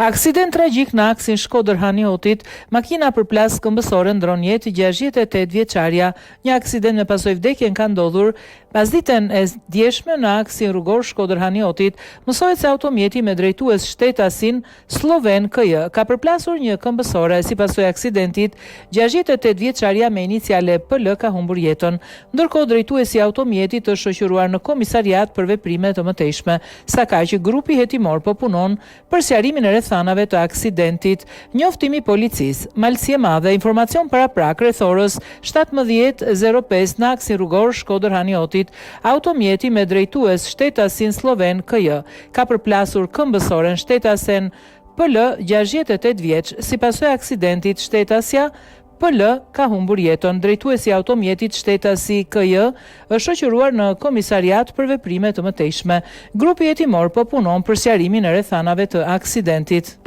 Aksident tragjik në aksin Shkodër-Haniotit, makina përplas këmbësore ndron jetë 68 vjeçaria. Një aksident me pasojë vdekjen ka ndodhur pasditën e djeshme në aksin rrugor Shkodër-Haniotit. Mësohet se automjeti me drejtues shtetasin sloven KJ ka përplasur një këmbësore. Si pasojë aksidentit, 68 vjeçaria me iniciale PL ka humbur jetën. Ndërkohë drejtuesi i automjetit është shoqëruar në komisariat për veprime të mëtejshme. Sa ka që grupi hetimor po punon për sqarimin e rrethanave të aksidentit. Njoftimi i policisë, malësi e madhe, informacion paraprak rreth orës 17:05 në aksin rrugor Shkodër-Haniotit, automjeti me drejtues shtetasin sloven KJ ka përplasur këmbësoren shtetasen PL 68 vjeç. Si pasojë e aksidentit, shtetasja PL ka humbur jetën. Drejtuesi i automjetit shtetasi KJ është shoqëruar në komisariat për veprime të mëtejshme. Grupi hetimor po punon për sqarimin e rrethanave të aksidentit.